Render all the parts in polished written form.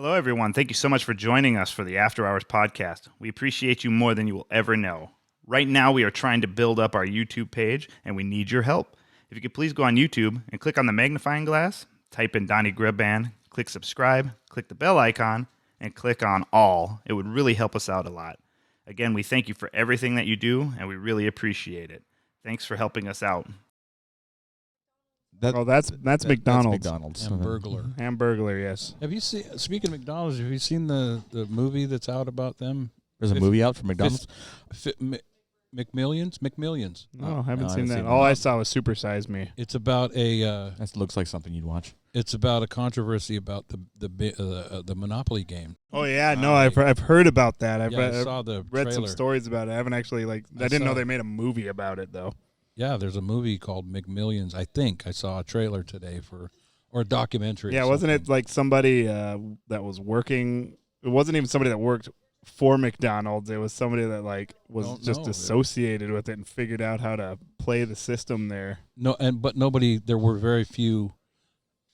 Hello, everyone. Thank you so much for joining us for the After Hours podcast. We appreciate you more than you will ever know. Right now, we are trying to build up our YouTube page, and we need your help. If you could please go on YouTube and click on the magnifying glass, type in Donny Grubb Band, click subscribe, click the bell icon, and click on all. It would really help us out a lot. Again, we thank you for everything that you do, and we really appreciate it. Thanks for helping us out. That's McDonald's. That's McDonald's. Hamburglar. Hamburglar, yes. Have you seen? Speaking of McDonald's, have you seen the movie that's out about them? There's a movie out for McDonald's. McMillions. No, I haven't seen that. seen All that. I saw was Super Size Me. It's about a. That looks like something you'd watch. It's about a controversy about the Monopoly game. Oh yeah, no, I've heard about that. I've I saw the read some trailer. stories about it. I haven't actually I didn't know they made a movie about it though. Yeah, there's a movie called McMillions. I think I saw a trailer today or a documentary. Yeah, wasn't it like somebody that was working? It wasn't even somebody that worked for McDonald's. It was somebody that was just associated with it and figured out how to play the system there. No, but nobody. There were very few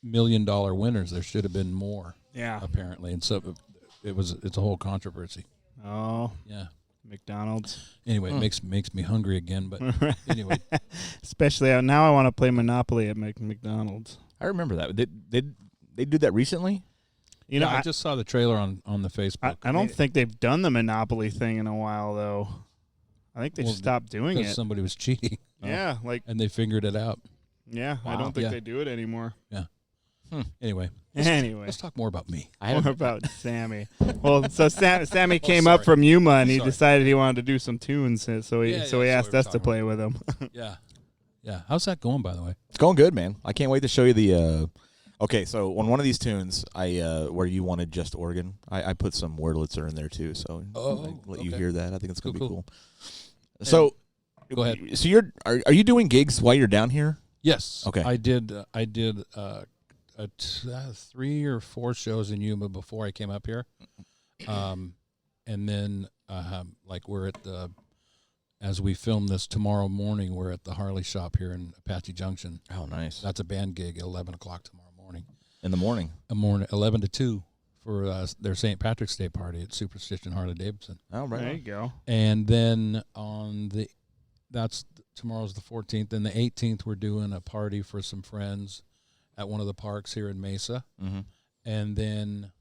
$1 million winners. There should have been more. Yeah, apparently, and so it's a whole controversy. Oh, Yeah. McDonald's. Anyway, it makes me hungry again. But anyway, especially now, I want to play Monopoly at McDonald's. I remember that. Did they do that recently? You know, I just saw the trailer on the Facebook. I don't think they've done the Monopoly thing in a while though. I think they just stopped doing it. Somebody was cheating. Yeah, and they figured it out. Yeah, Wow. I don't think they do it anymore. Yeah. Anyway, let's talk more about me. More about Sammy. Well, so Sammy came up from Yuma and he decided he wanted to do some tunes, so he asked us to play with him. Yeah. How's that going, by the way? It's going good, man. I can't wait to show you the. Okay, so on one of these tunes, where you wanted just organ, I put some wordlets in there too. So let you hear that. I think it's gonna be cool. So go ahead. So are you doing gigs while you're down here? Yes. Okay. I did 3 or 4 shows in Yuma before I came up here, and then we're at as we film this tomorrow morning, we're at the Harley shop here in Apache Junction. Oh, nice. That's a band gig at 11 o'clock tomorrow morning. In the morning. 11 to 2 for their St. Patrick's Day party at Superstition Harley Davidson. Oh, right. There you go. And then tomorrow's the 14th, and the 18th we're doing a party for some friends at one of the parks here in Mesa. Mm-hmm. And then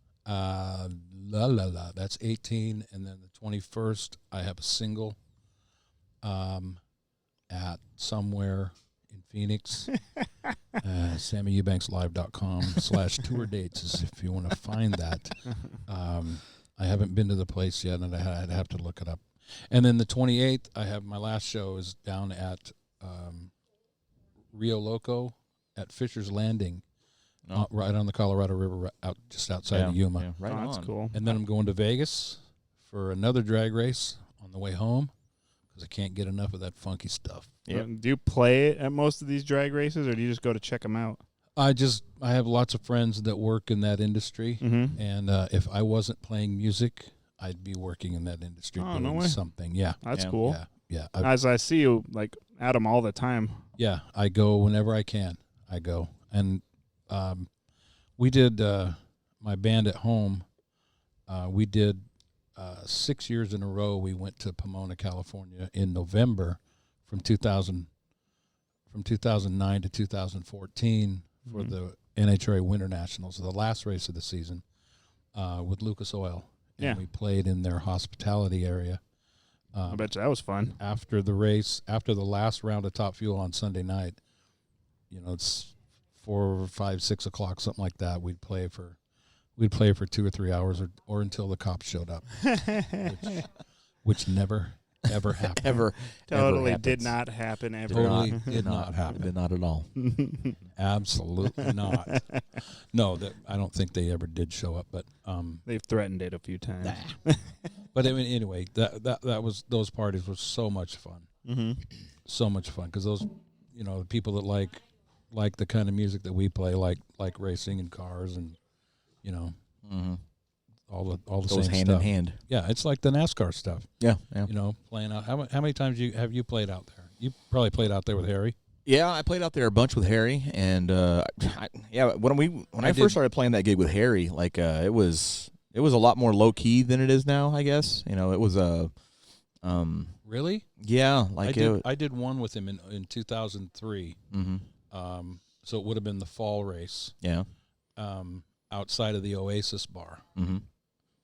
that's 18, and then the 21st I have a single at somewhere in Phoenix. SammyEubanksLive.com/tour dates is if you want to find that. I haven't been to the place yet, and I'd have to look it up. And then the 28th, I have my last show is down at Rio Loco at Fisher's Landing, right on the Colorado River, just outside of Yuma. Yeah, right on. That's cool. And then I'm going to Vegas for another drag race on the way home because I can't get enough of that funky stuff. Yep. Do you play at most of these drag races, or do you just go to check them out? I have lots of friends that work in that industry, and if I wasn't playing music, I'd be working in that industry doing something. Yeah, that's cool. Yeah. As I see you at them all the time. Yeah, I go whenever I can. I go, and we did my band at home. We did 6 years in a row. We went to Pomona, California, in November from 2009 to 2014 for the NHRA Winter Nationals, the last race of the season, with Lucas Oil. And we played in their hospitality area. I bet you that was fun. After the race, after the last round of Top Fuel on Sunday night, it's 4, 5, 6 o'clock, something like that. We'd play for 2 or 3 hours, or until the cops showed up, which never ever happened. Totally did not happen ever. Totally did not happen. Did not at all. Absolutely not. No, I don't think they ever did show up, but they've threatened it a few times. But I mean, anyway, those parties were so much fun. So much fun because those, the people that like the kind of music that we play, like racing and cars and all the Goes same hand stuff. in hand. Yeah, it's like the NASCAR stuff. Yeah. Playing out. How many times have you played out there? You probably played out there with Harry. Yeah, I played out there a bunch with Harry, and when I first started playing that gig with Harry, like it was a lot more low key than it is now. I guess it was a Really? Yeah, like I did one with him in 2003. Mm-hmm. So it would have been the fall race. Yeah. Outside of the Oasis bar. Mm-hmm.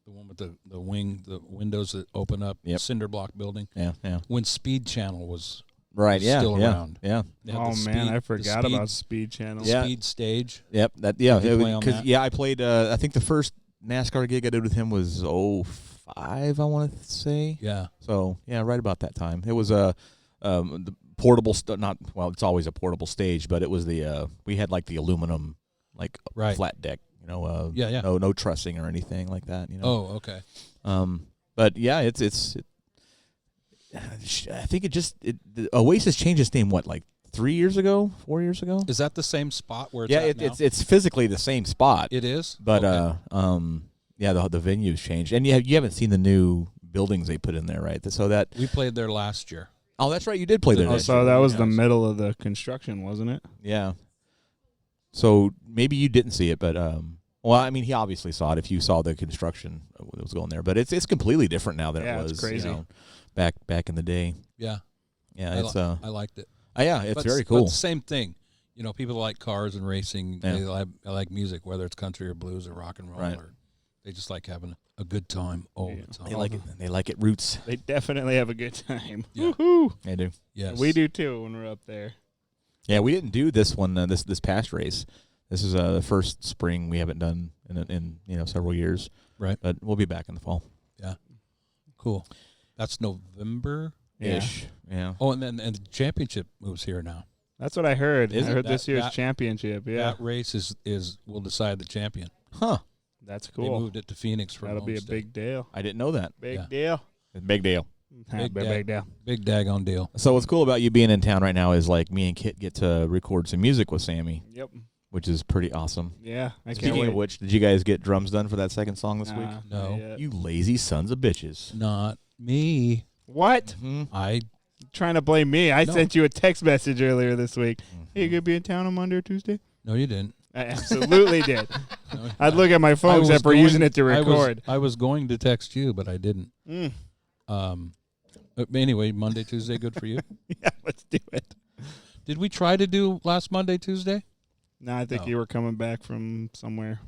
The one with the windows that open up, cinder block building. Yeah, yeah. When Speed Channel was still around. Yeah. Oh man, I forgot about Speed Channel. Yeah. Speed Stage. Yep. I played. I think the first NASCAR gig I did with him was 05, I want to say. Yeah. So yeah, right about that time. It was the portable it's always a portable stage, but it was we had like the aluminum flat deck. No trussing or anything like that. Oh, okay. But yeah, it's I think the Oasis changed its name 3 years ago, 4 years ago. Is that the same spot where it's at now? it's physically the same spot. It is, but okay. The venue's changed, and you haven't seen the new buildings they put in there, right? So that we played there last year. Oh, that's right, you did play there. Oh, so that was the middle of the construction, wasn't it? Yeah. So maybe you didn't see it, but he obviously saw it if you saw the construction that was going there. But it's completely different now than it was. It's crazy. Back in the day. Yeah. Yeah, I liked it. It's very cool. But the same thing. People like cars and racing. Yeah. They like music, whether it's country or blues or rock and roll, right. or they just like having a good time all the time. They like it. They like it roots. They definitely have a good time. Yeah. Woohoo! They do. Yes. We do too when we're up there. Yeah, we didn't do this one this past race. This is the first spring we haven't done in several years. Right. But we'll be back in the fall. Yeah. Cool. That's November. Ish. Yeah. Oh, and the championship moves here now. That's what I heard. Is I it? heard this year's championship. Yeah. That race will decide the champion. Huh. That's They cool. moved it to Phoenix for That'll be a Homestead. big deal. I didn't know that. Big Yeah. deal. Big deal. Big deal. Big daggone deal. So what's cool about you being in town right now is me and Kit get to record some music with Sammy, Yep. which is pretty awesome. Yeah. I can't Speaking wait. of which, did you guys get drums done for that second song this week? No. not yet. You lazy sons of bitches. Not me. What? I Trying to blame me? I No. sent you a text message earlier this week. Hey, you gonna be in town on Monday or Tuesday? no, you didn't. I absolutely did. No, I'd look at my I phone was except for going- using it to record. I was going to text you, but I didn't. Mm. Anyway, Monday, Tuesday, good for you. Yeah, let's do it. Did we try to do last Monday, Tuesday? No, I think No. you were coming back from somewhere.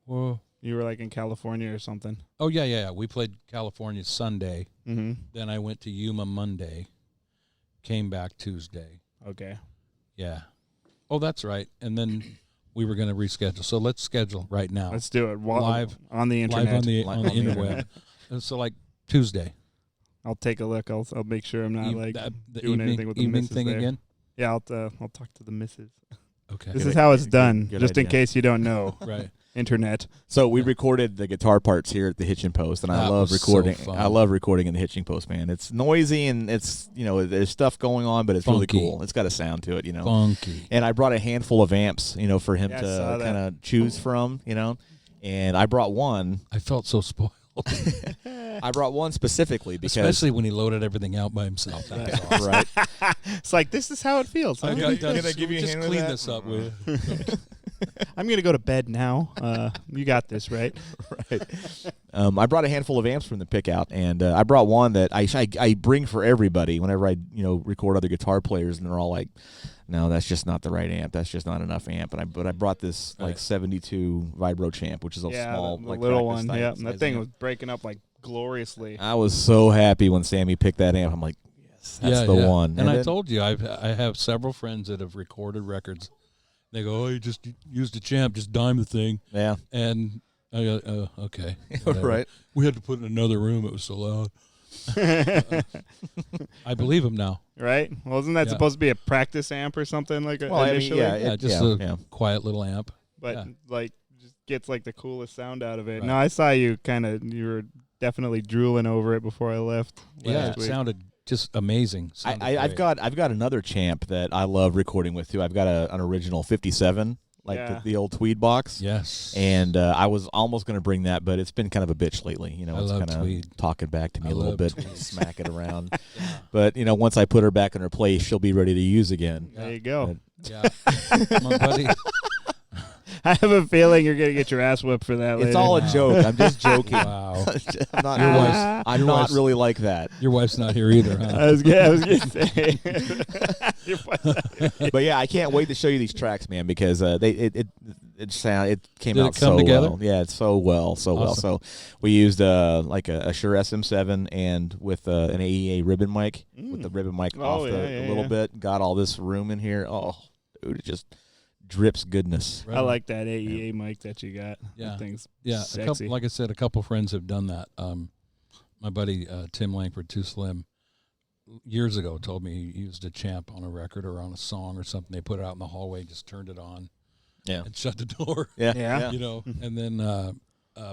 Whoa. You were in California or something. Oh, yeah. We played California Sunday. Mm-hmm. Then I went to Yuma Monday. Came back Tuesday. Okay. Yeah. Oh, that's right. And then we were going to reschedule. So let's schedule right now. Let's do it. Live on the internet. Live on the on the interweb. And so Tuesday. I'll take a look. I'll make sure I'm not The doing anything with the evening missus thing there. again? Yeah, I'll talk to the missus. Okay. This is how it's done, good just in idea. case you don't know. Right. Internet. So we recorded the guitar parts here at the Hitching Post, and I That love was so recording. fun. I love recording in the Hitching Post, man. It's noisy and it's there's stuff going on, but it's Funky. really cool. It's got a sound to it, Funky. And I brought a handful of amps, for him Yeah, I saw to that. kind of choose from, And I brought one. I felt so spoiled. I brought one specifically because Especially when he loaded everything out by himself. That was awesome. right. It's like, this is how it feels. Huh? Can I give you a just hand with clean that? this up, will you? I'm going to go to bed now. You got this, right? Right. I brought a handful of amps from the pickout, and I brought one that I bring for everybody whenever I record other guitar players, and they're all like, "No, that's just not the right amp. That's just not enough amp." But I brought this Right. 72 Vibro Champ, which is a small, the little one. practice Yeah, size and that thing amp. was breaking up gloriously. I was so happy when Sammy picked that amp. I'm like, yes, that's the one. And I then- told you, I have several friends that have recorded records. They go, "Oh, you just used a champ, just dime the thing." yeah, And I go, "Oh, okay." whatever. right. We had to put it in another room. It was so loud. I believe him now. Right? Well, isn't that Yeah. supposed to be a practice amp or something Well, I mean, initially? yeah, Just a quiet little amp. But just gets the coolest sound out of it. Right. No, I saw you you were definitely drooling over it before I left. Yeah, last it week. sounded just amazing. Sounded I've great. got another champ that I love recording with too. I've got an original 57 like the old tweed box. Yes. And I was almost going to bring that, but it's been kind of a bitch lately. You know, I it's love kind tweed. of talking back to me a little bit, smack it around. Yeah. But, you know, once I put her back in her place, she'll be ready to use again. There you go. Yeah. My buddy. I have a feeling you're going to get your ass whipped for that later. It's all a joke. I'm just joking. Wow. I'm not really like that. Your wife's not here either, huh? I was going to say. But yeah, I can't wait to show you these tracks, man, because it came Did out it come so together? well. Yeah, it's so well. So we used like a Shure SM7 and with an AEA ribbon mic with the ribbon mic off a little bit. Got all this room in here. Oh, dude, it just drips goodness. I like that AEA mic that you got. Yeah. That thing's Yeah, sexy. like I said, a couple friends have done that. My buddy Tim Langford, Too Slim, years ago told me he used a Champ on a record or on a song or something. They put it out in the hallway, just turned it on, and shut the door. Yeah. You know. And then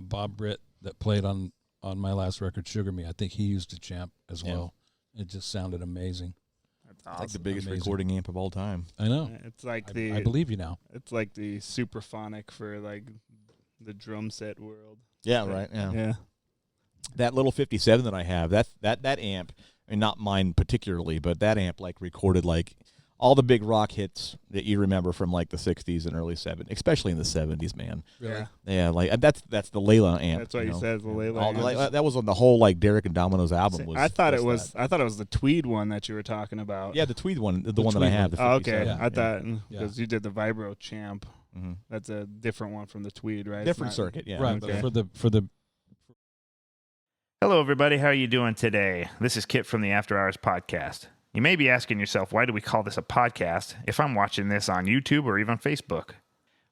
Bob Britt that played on my last record, Sugar Me, I think he used a Champ as well. It just sounded amazing. It's like the biggest Amazing. recording amp of all time. I know. It's like I believe you now. It's like the Superphonic for like the drum set world. Yeah, right. Yeah. Yeah. That little 57 that I have, that amp, I mean, not mine particularly, but that amp like recorded like all the big rock hits that you remember from like the 60s and early 70s, especially in the 70s, man. Really? Yeah, like that's the Layla amp. That's what he says, the Layla All, amp. that was on the whole like Derek and Domino's album. See, Was I thought it was was that. I thought it was the Tweed one that you were talking about. Yeah, the Tweed one, the one that I Tweed have. one. The Oh, okay. 57. I thought Yeah. because you did the Vibro Champ. Mm-hmm. That's a different one from the Tweed, right? It's Different not- circuit. Yeah, Right, Okay. but for the Hello, everybody. How are you doing today? This is Kit from the After Hours Podcast. You may be asking yourself, why do we call this a podcast if I'm watching this on YouTube or even Facebook?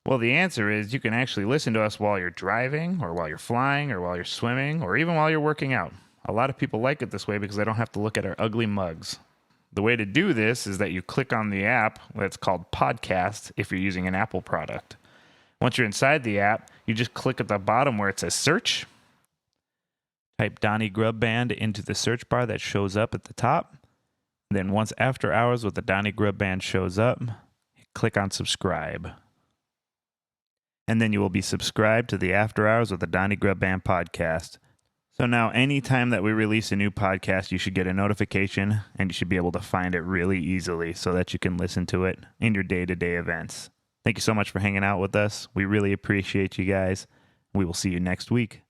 Well, the answer is you can actually listen to us while you're driving or while you're flying or while you're swimming or even while you're working out. A lot of people like it this way because they don't have to look at our ugly mugs. The way to do this is that you click on the app that's called Podcast if you're using an Apple product. Once you're inside the app, you just click at the bottom where it says search. Type Donny Grubb Band into the search bar that shows up at the top. Then once After Hours with the Donny Grubb Band shows up, click on subscribe. And then you will be subscribed to the After Hours with the Donny Grubb Band podcast. So now anytime that we release a new podcast, you should get a notification and you should be able to find it really easily so that you can listen to it in your day-to-day events. Thank you so much for hanging out with us. We really appreciate you guys. We will see you next week.